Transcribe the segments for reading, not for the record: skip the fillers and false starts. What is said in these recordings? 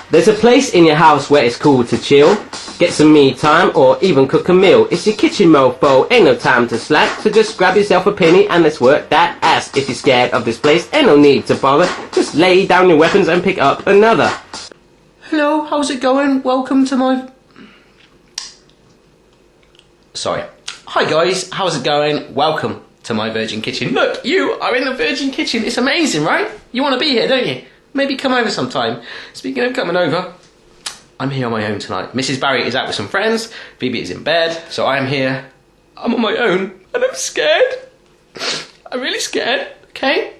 There's a place in your house where it's cool to chill, get some me time, or even cook a meal. It's your kitchen, mofo, ain't no time to slack, so just grab yourself a penny and let's work that ass. If you're scared of this place, ain't no need to bother, just lay down your weapons and pick up another. Hello, how's it going? Welcome to my... Sorry. Hi guys, how's it going? Welcome to my Virgin Kitchen. Look, you are in the Virgin Kitchen. It's amazing, right? You want to be here, don't you? Maybe come over sometime. Speaking of coming over, I'm here on my own tonight. Mrs. Barry is out with some friends. Phoebe is in bed, so I am here. I'm on my own, and I'm scared. I'm really scared, okay?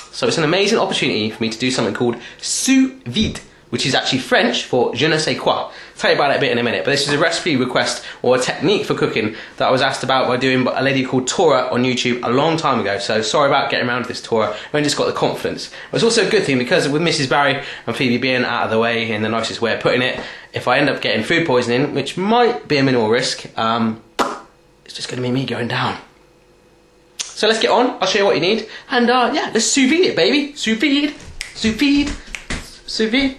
So it's an amazing opportunity for me to do something called Sous Vide, which is actually French for je ne sais quoi. I'll tell you about it a bit in a minute, but this is a recipe request or a technique for cooking that I was asked about by doing a lady called Tora on YouTube a long time ago, so sorry about getting around to this, Tora. I've only just got the confidence. But it's also a good thing because with Mrs. Barry and Phoebe being out of the way in the nicest way of putting it, if I end up getting food poisoning, which might be a minimal risk, it's just going to be me going down. So let's get on, I'll show you what you need, and yeah, let's sous vide it, baby. Sous vide, sous vide, sous vide.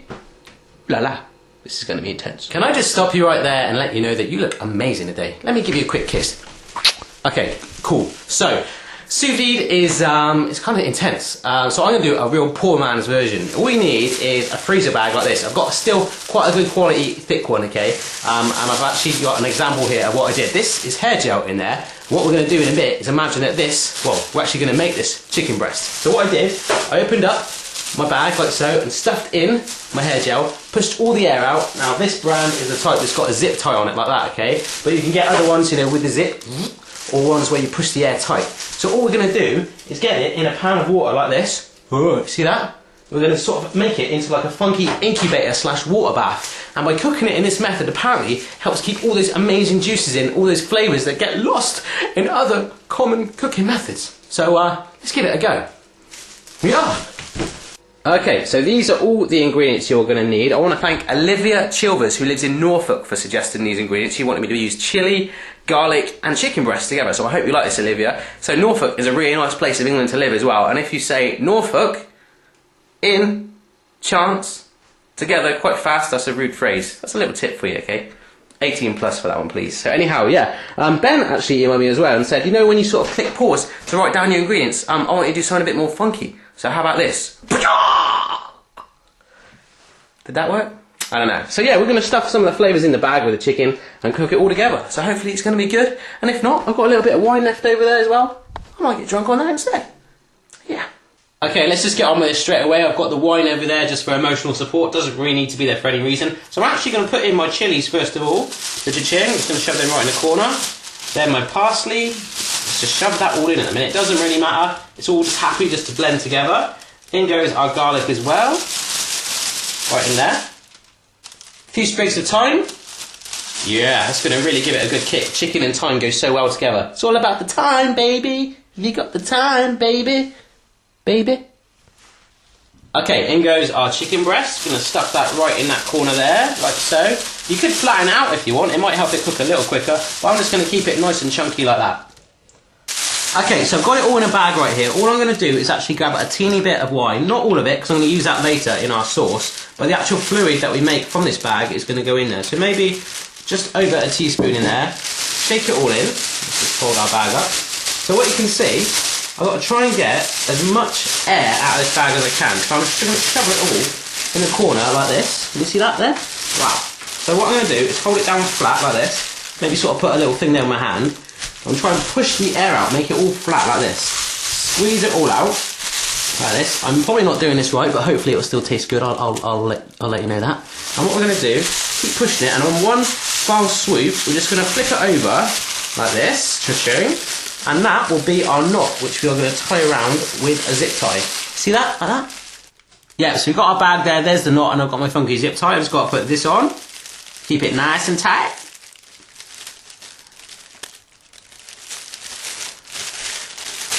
La la, this is going to be intense. Can I just stop you right there and let you know that you look amazing today? Let me give you a quick kiss. Okay, cool. So, sous vide is it's kind of intense. So I'm going to do a real poor man's version. All you need is a freezer bag like this. I've got still quite a good quality thick one, okay? And I've actually got an example here of what I did. This is hair gel in there. What we're going to do in a bit is imagine that this, well, we're actually going to make this chicken breast. So what I did, I opened up my bag like so and stuffed in my hair gel, pushed all the air out. Now this brand is the type that's got a zip tie on it like that, okay? But you can get other ones, you know, with the zip, or ones where you push the air tight. So all we're going to do is get it in a pan of water like this. See that? We're going to sort of make it into like a funky incubator / water bath. And by cooking it in this method, apparently helps keep all those amazing juices in, all those flavours that get lost in other common cooking methods. So let's give it a go. Yeah. Okay, so these are all the ingredients you're going to need. I want to thank Olivia Chilvers, who lives in Norfolk, for suggesting these ingredients. She wanted me to use chilli, garlic and chicken breast together, so I hope you like this, Olivia. So Norfolk is a really nice place of England to live as well, and if you say Norfolk, in, chance, together, quite fast, that's a rude phrase. That's a little tip for you, okay? 18 plus for that one, please. So anyhow, yeah, Ben actually emailed me as well and said, you know when you sort of click pause to write down your ingredients, I want you to do something a bit more funky. So how about this? Did that work? I don't know. So yeah, we're going to stuff some of the flavours in the bag with the chicken and cook it all together. So hopefully it's going to be good. And if not, I've got a little bit of wine left over there as well. I might get drunk on that instead. Yeah. Okay, let's just get on with it straight away. I've got the wine over there just for emotional support. Doesn't really need to be there for any reason. So I'm actually going to put in my chilies first of all. The juicier, I'm just going to shove them right in the corner. Then my parsley. Let's just shove that all in at the minute. It doesn't really matter. It's all just happy just to blend together. In goes our garlic as well. Right in there. A few sprigs of thyme. Yeah, that's going to really give it a good kick. Chicken and thyme go so well together. It's all about the thyme, baby. Have you got the thyme, baby? Baby? Okay, in goes our chicken breast. Going to stuff that right in that corner there, like so. You could flatten out if you want. It might help it cook a little quicker. But I'm just going to keep it nice and chunky like that. Okay, so I've got it all in a bag right here. All I'm going to do is actually grab a teeny bit of wine. Not all of it, because I'm going to use that later in our sauce. But the actual fluid that we make from this bag is going to go in there. So maybe just over a teaspoon in there. Shake it all in. Let's just fold our bag up. So what you can see, I've got to try and get as much air out of this bag as I can. So I'm just going to cover it all in the corner like this. Can you see that there? Wow. So what I'm going to do is hold it down flat like this. Maybe sort of put a little thing there with my hand. I'm trying to push the air out, make it all flat like this. Squeeze it all out like this. I'm probably not doing this right, but hopefully it will still taste good. I'll let you know that. And what we're going to do, keep pushing it, and on one foul swoop, we're just going to flip it over like this, cha-ching, and that will be our knot, which we are going to tie around with a zip tie. See that? Like that? Yeah, so we've got our bag there. There's the knot, and I've got my funky zip tie. I've just got to put this on. Keep it nice and tight.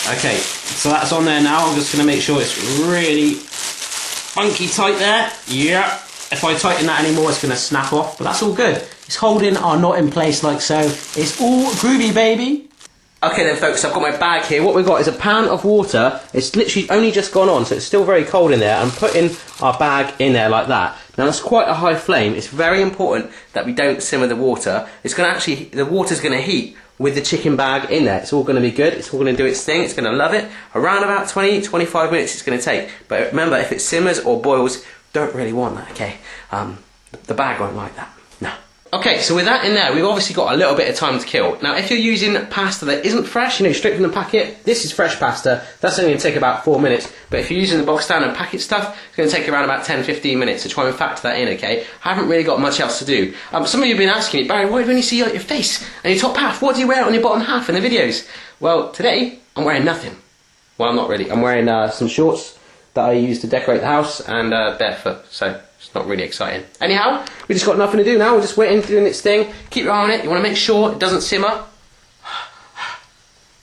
Okay, so that's on there now. I'm just going to make sure it's really funky tight there. Yeah. If I tighten that anymore, it's going to snap off. But that's all good. It's holding our knot in place like so. It's all groovy, baby. Okay then folks, I've got my bag here. What we've got is a pan of water. It's literally only just gone on, so it's still very cold in there. I'm putting our bag in there like that. Now that's quite a high flame. It's very important that we don't simmer the water. It's going to actually, the water's going to heat with the chicken bag in there. It's all going to be good. It's all going to do its thing. It's going to love it. Around about 20-25 minutes it's going to take. But remember, if it simmers or boils, don't really want that, okay? The bag won't like that. No. Okay, so with that in there, we've obviously got a little bit of time to kill. Now, if you're using pasta that isn't fresh, you know, straight from the packet, this is fresh pasta. That's only going to take about 4 minutes. But if you're using the box standard packet stuff, it's going to take around about 10-15 minutes. So try and factor that in, okay? I haven't really got much else to do. Some of you have been asking me, Barry, why do we only see your face and your top half? What do you wear on your bottom half in the videos? Well, today, I'm wearing nothing. Well, I'm not really. I'm wearing some shorts that I use to decorate the house and barefoot. So it's not really exciting. Anyhow, we just got nothing to do now. We're just waiting, doing its thing. Keep your eye on it. You want to make sure it doesn't simmer.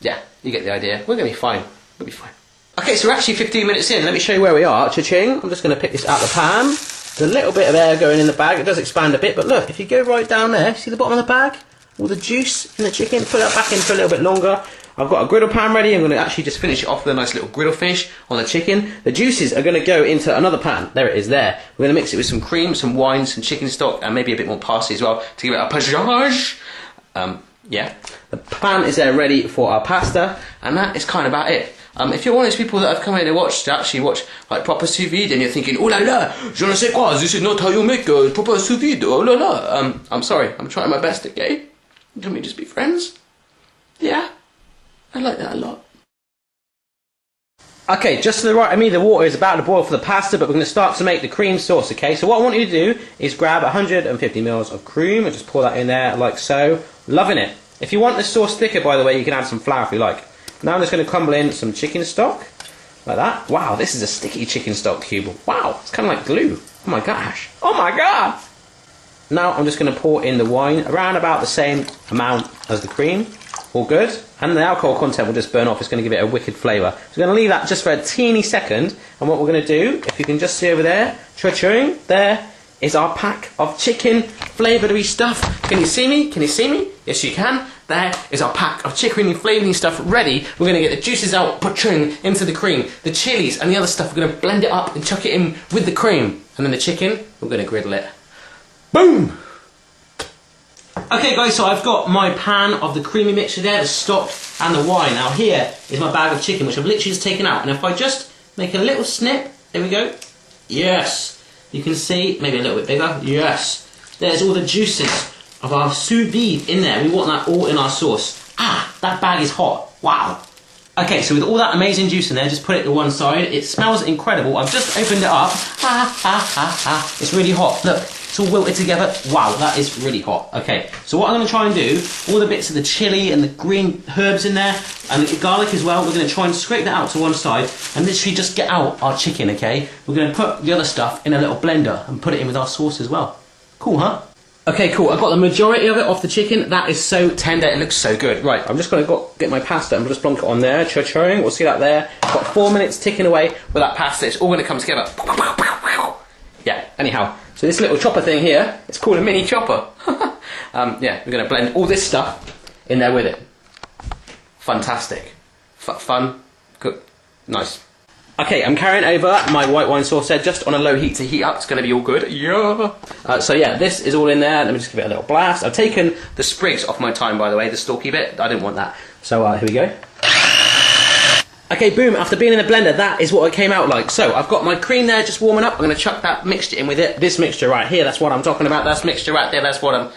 Yeah, you get the idea. We're going to be fine. We'll be fine. Okay, so we're actually 15 minutes in. Let me show you where we are. Cha-ching. I'm just going to pick this out of the pan. There's a little bit of air going in the bag. It does expand a bit, but look, if you go right down there, see the bottom of the bag? All the juice in the chicken. Put that back in for a little bit longer. I've got a griddle pan ready. I'm going to actually just finish it off with a nice little griddle finish on the chicken. The juices are going to go into another pan. There it is there. We're going to mix it with some cream, some wine, some chicken stock, and maybe a bit more parsley as well to give it a page. Yeah. The pan is there ready for our pasta, and that is kind of about it. If you're one of those people that have come in to actually watch like proper sous vide, and you're thinking, oh la la, je ne sais quoi, this is not how you make proper sous vide, oh la la. I'm sorry, I'm trying my best, okay? Can we just be friends? Yeah? I like that a lot. Okay, just to the right of me, the water is about to boil for the pasta, but we're going to start to make the cream sauce, okay? So what I want you to do is grab 150 ml of cream and just pour that in there like so. Loving it. If you want the sauce thicker, by the way, you can add some flour if you like. Now I'm just going to crumble in some chicken stock, like that. Wow, this is a sticky chicken stock cube. Wow, it's kind of like glue. Oh my gosh. Oh my god! Now I'm just going to pour in the wine, around about the same amount as the cream. All good. And the alcohol content will just burn off. It's going to give it a wicked flavour. So we're going to leave that just for a teeny second. And what we're going to do, if you can just see over there, cha-ching, there is our pack of chicken flavoury stuff. Can you see me? Can you see me? Yes, you can. There is our pack of chicken flavouring stuff ready. We're going to get the juices out, cha-ching, into the cream. The chilies and the other stuff, we're going to blend it up and chuck it in with the cream. And then the chicken, we're going to griddle it. Boom! Okay guys, so I've got my pan of the creamy mixture there, the stock and the wine. Now here is my bag of chicken, which I've literally just taken out. And if I just make a little snip, there we go. Yes. You can see, maybe a little bit bigger. Yes. There's all the juices of our sous vide in there. We want that all in our sauce. Ah, that bag is hot. Wow. Okay, so with all that amazing juice in there, just put it to one side. It smells incredible. I've just opened it up. It's really hot. Look, it's all wilted together. Wow, that is really hot. Okay, so what I'm going to try and do, all the bits of the chili and the green herbs in there, and the garlic as well, we're going to try and scrape that out to one side and literally just get out our chicken, okay? We're going to put the other stuff in a little blender and put it in with our sauce as well. Cool, huh? Okay, cool. I've got the majority of it off the chicken. That is so tender. It looks so good. Right, I'm just going to get my pasta and just plonk it on there. Cha-ching. We'll see that there. Got 4 minutes ticking away with that pasta. It's all going to come together. Yeah, anyhow. So this little chopper thing here, it's called a mini chopper. Yeah, we're going to blend all this stuff in there with it. Fantastic. Fun. Good. Nice. Okay, I'm carrying over my white wine sauce there, just on a low heat to heat up. It's going to be all good. Yeah. So yeah, this is all in there. Let me just give it a little blast. I've taken the sprigs off my thyme, by the way, the stalky bit. I didn't want that. So here we go. Okay, boom. After being in the blender, that is what it came out like. So I've got my cream there just warming up. I'm going to chuck that mixture in with it. This mixture right here, that's what I'm talking about. That's mixture right there. That's what I'm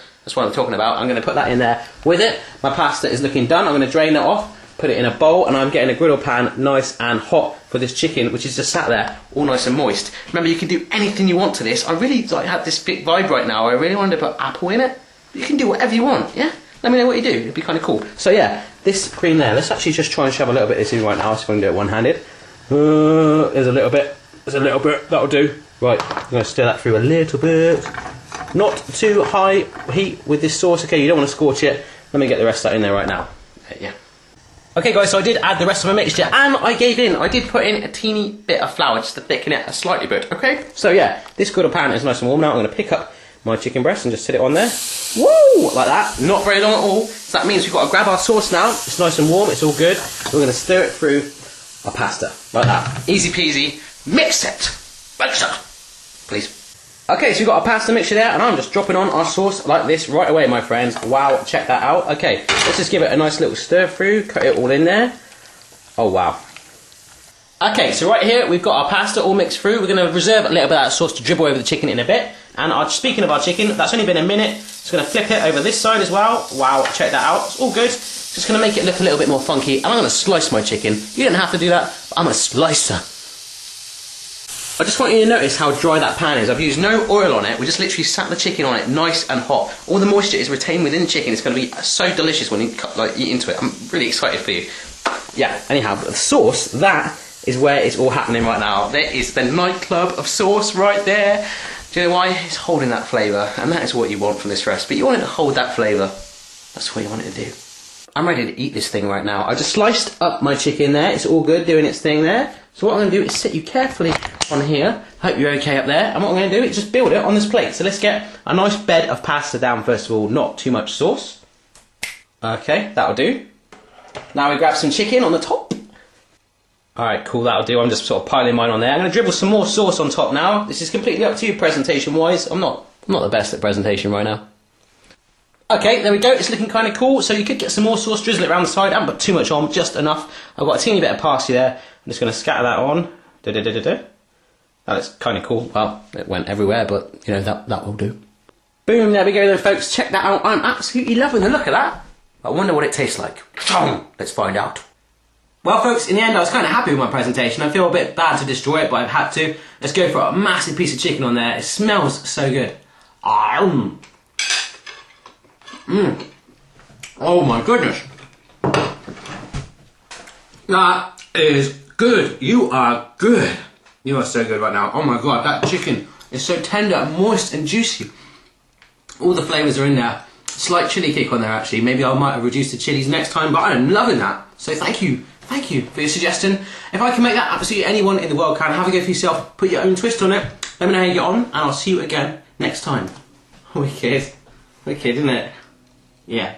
talking about. I'm going to put that in there with it. My pasta is looking done. I'm going to drain that off. Put it in a bowl, and I'm getting a griddle pan nice and hot for this chicken, which is just sat there all nice and moist. Remember, you can do anything you want to this. I really have this big vibe right now. I really wanted to put apple in it. You can do whatever you want, yeah? Let me know what you do. It'd be kind of cool. So yeah, this cream there. Let's actually just try and shove a little bit of this in right now. So I'm going to do it one-handed. There's a little bit. There's a little bit. That'll do. Right, I'm going to stir that through a little bit. Not too high heat with this sauce. Okay, you don't want to scorch it. Let me get the rest of that in there right now. Yeah. Okay guys, so I did add the rest of my mixture and I gave in. I did put in a teeny bit of flour just to thicken it a slightly bit, okay? So yeah, this griddle pan is nice and warm now. I'm going to pick up my chicken breast and just sit it on there. Woo! Like that. Not very long at all. So that means we've got to grab our sauce now. It's nice and warm. It's all good. We're going to stir it through our pasta. Like that. Easy peasy. Mix it. Mixer. Please. Okay, so we've got our pasta mixture there, and I'm just dropping on our sauce like this right away, my friends. Wow, check that out. Okay, let's just give it a nice little stir through. Cut it all in there. Oh, wow. Okay, so right here we've got our pasta all mixed through. We're going to reserve a little bit of that sauce to dribble over the chicken in a bit. And speaking of our chicken, that's only been a minute. Just going to flip it over this side as well. Wow, check that out. It's all good. Just going to make it look a little bit more funky. And I'm going to slice my chicken. You don't have to do that, but I'm a slicer. I just want you to notice how dry that pan is. I've used no oil on it. We just literally sat the chicken on it nice and hot. All the moisture is retained within the chicken. It's going to be so delicious when you eat into it. I'm really excited for you. Yeah, anyhow, but the sauce, that is where it's all happening right now. There is the nightclub of sauce right there. Do you know why? It's holding that flavour, and that is what you want from this recipe. You want it to hold that flavour. That's what you want it to do. I'm ready to eat this thing right now. I just sliced up my chicken there. It's all good, doing its thing there. So what I'm going to do is sit you carefully on here. Hope you're okay up there. And what I'm going to do is just build it on this plate. So let's get a nice bed of pasta down first of all. Not too much sauce. Okay, that'll do. Now we grab some chicken on the top. Alright, cool, that'll do. I'm just sort of piling mine on there. I'm going to dribble some more sauce on top now. This is completely up to you presentation-wise. I'm not the best at presentation right now. Okay, there we go. It's looking kind of cool. So you could get some more sauce, drizzle it around the side. I haven't put too much on, just enough. I've got a teeny bit of parsley there. I'm just going to scatter that on. That looks kind of cool. Well, it went everywhere, but, you know, that will do. Boom, there we go then, folks. Check that out. I'm absolutely loving the look of that. I wonder what it tastes like. Let's find out. Well, folks, in the end, I was kind of happy with my presentation. I feel a bit bad to destroy it, but I've had to. Let's go for a massive piece of chicken on there. It smells so good. Oh my goodness. That is good. You are good. You are so good right now. Oh my god, that chicken is so tender and moist and juicy. All the flavours are in there. Slight chilli kick on there actually. Maybe I might have reduced the chilies next time, but I'm loving that. So thank you for your suggestion. If I can make that, absolutely anyone in the world can. Have a go for yourself. Put your own twist on it. Let me know how you get on, and I'll see you again next time. Wicked. Wicked, isn't it? Yeah.